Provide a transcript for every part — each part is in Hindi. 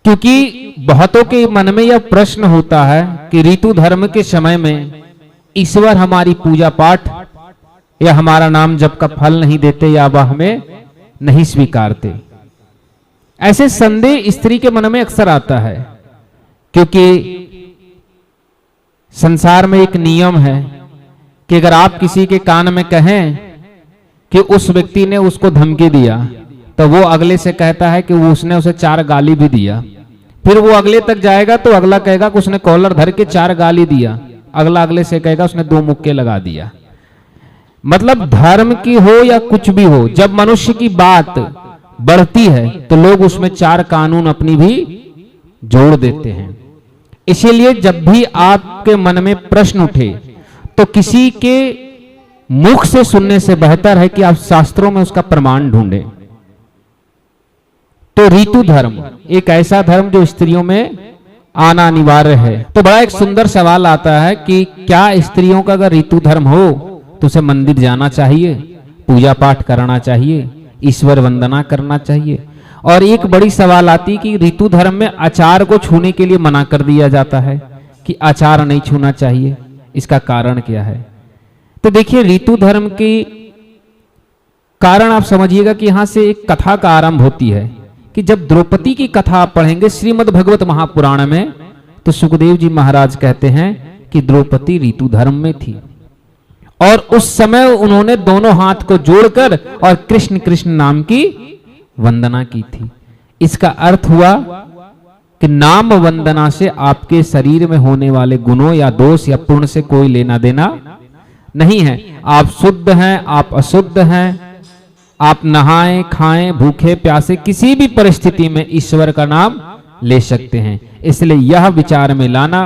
क्योंकि बहुतों के मन में यह प्रश्न होता है कि ऋतु धर्म के समय में ईश्वर हमारी पूजा पाठ या हमारा नाम जप का फल नहीं देते या वह हमें नहीं स्वीकारते। ऐसे संदेह स्त्री के मन में अक्सर आता है, क्योंकि संसार में एक नियम है कि अगर आप किसी के कान में कहें कि उस व्यक्ति ने उसको धमकी दिया, तो वो अगले से कहता है कि वो उसने उसे 4 गाली भी दिया। फिर वो अगले तक जाएगा तो अगला कहेगा कि उसने कॉलर धर के 4 गाली दिया, अगला अगले से कहेगा उसने 2 मुक्के लगा दिया। मतलब धर्म की हो या कुछ भी हो, जब मनुष्य की बात बढ़ती है तो लोग उसमें 4 कानून अपनी भी जोड़ देते हैं। इसीलिए जब भी आपके मन में प्रश्न उठे तो किसी के मुख से सुनने से बेहतर है कि आप शास्त्रों में उसका प्रमाण ढूंढें। तो ऋतु धर्म एक ऐसा धर्म जो स्त्रियों में आना अनिवार्य है। तो बड़ा एक सुंदर सवाल आता है कि क्या स्त्रियों का अगर ऋतु धर्म हो तो उसे मंदिर जाना चाहिए, पूजा पाठ करना चाहिए, ईश्वर वंदना करना चाहिए। और एक बड़ी सवाल आती कि ऋतु धर्म में आचार को छूने के लिए मना कर दिया जाता है कि आचार नहीं छूना चाहिए, इसका कारण क्या है? तो देखिए, ऋतु धर्म की कारण आप समझिएगा कि यहां से एक कथा का आरंभ होती है कि जब द्रौपदी की कथा आप पढ़ेंगे श्रीमद् भगवत महापुराण में, तो सुखदेव जी महाराज कहते हैं कि द्रौपदी ऋतु धर्म में थी और उस समय उन्होंने दोनों हाथ को जोड़कर और कृष्ण कृष्ण नाम की वंदना की थी। इसका अर्थ हुआ कि नाम वंदना से आपके शरीर में होने वाले गुणों या दोष या पुण्य से कोई लेना देना नहीं है। आप शुद्ध हैं, आप अशुद्ध हैं, आप नहाएं खाएं भूखे प्यासे किसी भी परिस्थिति में ईश्वर का नाम ले सकते हैं। इसलिए यह विचार में लाना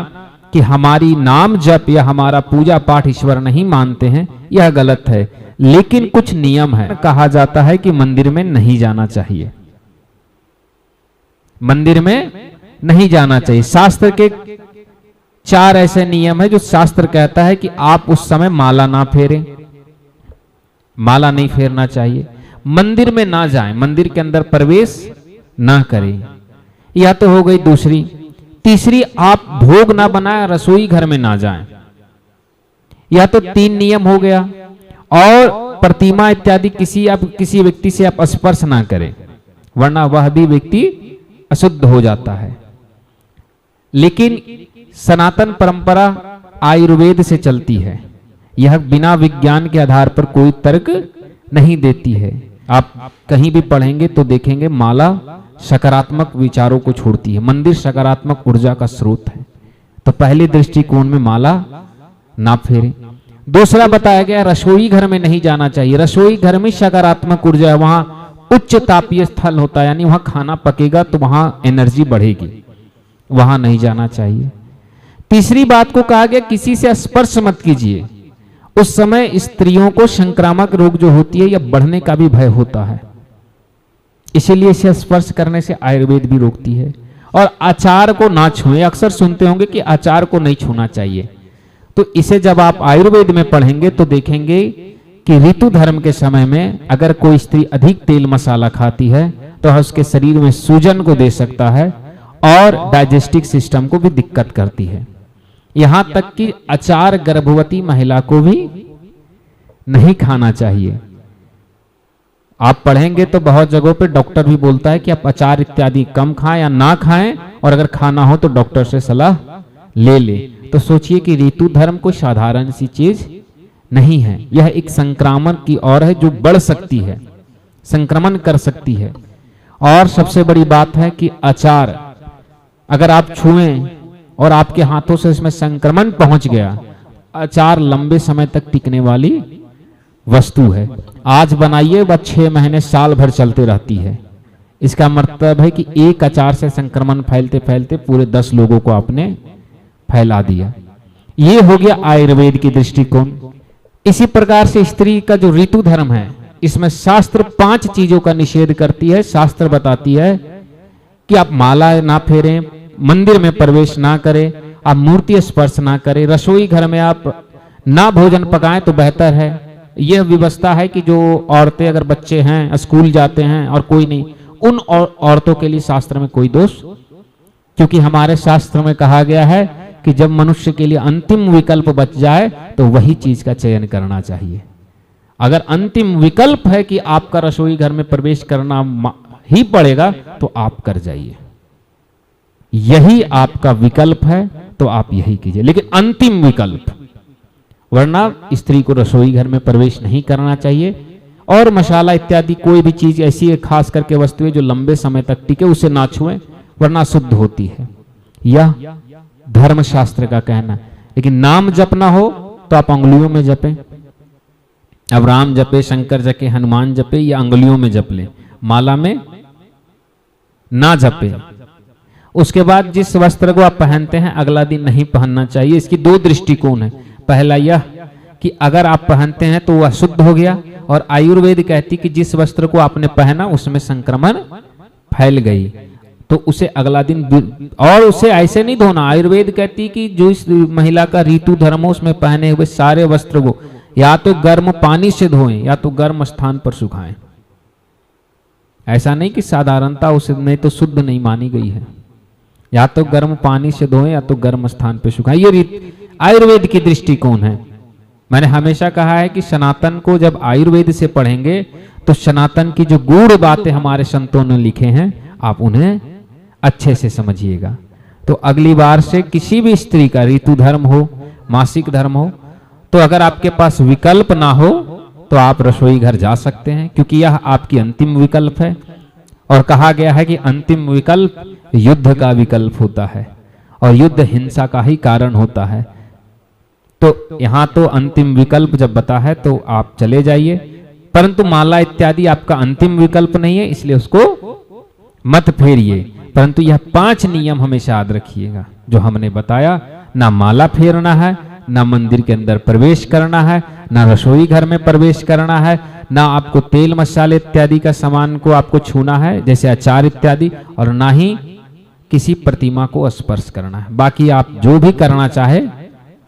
कि हमारी नाम जप या हमारा पूजा पाठ ईश्वर नहीं मानते हैं, यह गलत है। लेकिन कुछ नियम है। कहा जाता है कि मंदिर में नहीं जाना चाहिए, मंदिर में नहीं जाना चाहिए। शास्त्र के 4 ऐसे नियम है जो शास्त्र कहता है कि आप उस समय माला ना फेरें, माला नहीं फेरना चाहिए, मंदिर में ना जाएं, मंदिर के अंदर प्रवेश ना करें। यह तो हो गई दूसरी। तीसरी, आप भोग ना बनाए, रसोई घर में ना जाएं। यह तो 3 नियम हो गया। और प्रतिमा इत्यादि किसी व्यक्ति से आप स्पर्श ना करें, वरना वह भी व्यक्ति अशुद्ध हो जाता है। लेकिन सनातन परंपरा आयुर्वेद से चलती है, यह बिना विज्ञान के आधार पर कोई तर्क नहीं देती है। आप कहीं भी पढ़ेंगे तो देखेंगे माला सकारात्मक विचारों को छोड़ती है, मंदिर सकारात्मक ऊर्जा का स्रोत है। तो पहले दृष्टिकोण में माला ना फेरें। दूसरा बताया गया रसोई घर में नहीं जाना चाहिए। रसोई घर में सकारात्मक ऊर्जा है, वहां उच्च तापीय स्थल होता है, यानी वहां खाना पकेगा तो वहां एनर्जी बढ़ेगी, वहां नहीं जाना चाहिए। तीसरी बात को कहा गया किसी से स्पर्श मत कीजिए। उस समय स्त्रियों को संक्रामक रोग जो होती है या बढ़ने का भी भय होता है, इसीलिए इसे स्पर्श करने से आयुर्वेद भी रोकती है। और आचार को ना छुएं। अक्सर सुनते होंगे कि आचार को नहीं छूना चाहिए, तो इसे जब आप आयुर्वेद में पढ़ेंगे तो देखेंगे कि ऋतु धर्म के समय में अगर कोई स्त्री अधिक तेल मसाला खाती है तो उसके शरीर में सूजन को दे सकता है और डाइजेस्टिव सिस्टम को भी दिक्कत करती है। यहां तक कि अचार गर्भवती महिला को भी नहीं खाना चाहिए। आप पढ़ेंगे तो बहुत जगहों पे डॉक्टर भी बोलता है कि आप अचार इत्यादि कम खाएं या ना खाएं, और अगर खाना हो तो डॉक्टर से सलाह ले ले। तो सोचिए कि ऋतु धर्म कोई साधारण सी चीज नहीं है, यह एक संक्रमण की ओर है जो बढ़ सकती है, संक्रमण कर सकती है। और सबसे बड़ी बात है कि अचार अगर आप छुएं और आपके हाथों से इसमें संक्रमण पहुंच गया, अचार लंबे समय तक टिकने वाली वस्तु है। आज बनाइए वह 6 महीने साल भर चलते रहती है। इसका मतलब है कि एक अचार से संक्रमण फैलते फैलते पूरे 10 लोगों को आपने फैला दिया। ये हो गया आयुर्वेद की दृष्टिकोण। इसी प्रकार से स्त्री का जो ऋतु धर्म है, इसमें शास्त्र 5 चीजों का निषेध करती है। शास्त्र बताती है कि आप माला ना फेरें, मंदिर में प्रवेश ना करें, आप मूर्ति स्पर्श ना करें, रसोई घर में आप ना भोजन पकाएं तो बेहतर है। यह व्यवस्था है कि जो औरतें अगर बच्चे हैं स्कूल जाते हैं और कोई नहीं, उन औरतों के लिए शास्त्र में कोई दोष क्योंकि हमारे शास्त्र में कहा गया है कि जब मनुष्य के लिए अंतिम विकल्प बच जाए तो वही चीज का चयन करना चाहिए। अगर अंतिम विकल्प है कि आपका रसोई घर में प्रवेश करना ही पड़ेगा तो आप कर जाइए, यही आपका विकल्प है तो आप यही कीजिए। लेकिन अंतिम विकल्प, वरना स्त्री को रसोई घर में प्रवेश नहीं करना चाहिए। और मसाला इत्यादि कोई भी चीज ऐसी है, खास करके वस्तुएं जो लंबे समय तक टिके, उसे ना छुएं, वरना शुद्ध होती है। यह धर्मशास्त्र का कहना। लेकिन नाम जपना हो तो आप अंगुलियों में जपें। अब राम जपे, शंकर जपे, हनुमान जपे, या अंगुलियों में जप लें, माला में ना जपे। उसके बाद जिस वस्त्र को आप पहनते हैं अगला दिन नहीं पहनना चाहिए। इसकी दो दृष्टिकोण है। पहला यह कि अगर आप पहनते हैं तो वह शुद्ध हो गया, और आयुर्वेद कहती कि जिस वस्त्र को आपने पहना उसमें संक्रमण फैल गई तो उसे अगला दिन, और उसे ऐसे नहीं धोना। आयुर्वेद कहती कि जो इस महिला का ऋतु धर्म हो उसमें पहने हुए सारे वस्त्र को या तो गर्म पानी से धोएं या तो गर्म स्थान पर सुखाएं। ऐसा नहीं कि साधारणता उसमें तो शुद्ध नहीं मानी गई है। या तो गर्म पानी से धोएं या तो गर्म स्थान पर सुखाएं। ये आयुर्वेद की दृष्टिकोण है। मैंने हमेशा कहा है कि सनातन को जब आयुर्वेद से पढ़ेंगे तो सनातन की जो गूढ़ बातें हमारे संतों ने लिखे हैं आप उन्हें अच्छे से समझिएगा। तो अगली बार से किसी भी स्त्री का ऋतु धर्म हो, मासिक धर्म हो, तो अगर आपके पास विकल्प ना हो तो आप रसोई घर जा सकते हैं, क्योंकि यह आपकी अंतिम विकल्प है। और कहा गया है कि अंतिम विकल्प युद्ध का विकल्प होता है और युद्ध हिंसा का ही कारण होता है। तो यहां तो अंतिम विकल्प जब बता है तो आप चले जाइए, परंतु माला इत्यादि आपका अंतिम विकल्प नहीं है, इसलिए उसको मत फेरिए। परंतु यह 5 नियम हमेशा याद रखिएगा जो हमने बताया। ना माला फेरना है, ना मंदिर के अंदर प्रवेश करना है, ना रसोई घर में प्रवेश करना है, ना आपको तेल मसाले इत्यादि का सामान को आपको छूना है जैसे अचार इत्यादि, और ना ही किसी प्रतिमा को स्पर्श करना है। बाकी आप जो भी करना चाहे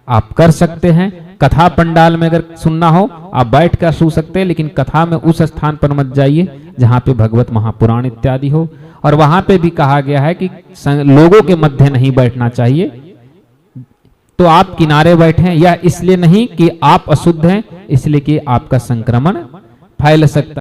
आप कर सकते हैं। कथा पंडाल में अगर सुनना हो आप बैठ कर सू सकते हैं, लेकिन कथा में उस स्थान पर मत जाइए जहां पे भगवत महापुराण इत्यादि हो। और वहां पे भी कहा गया है कि लोगों के मध्य नहीं बैठना चाहिए, तो आप किनारे बैठें। या इसलिए नहीं कि आप अशुद्ध हैं, इसलिए कि आपका संक्रमण फैल सकता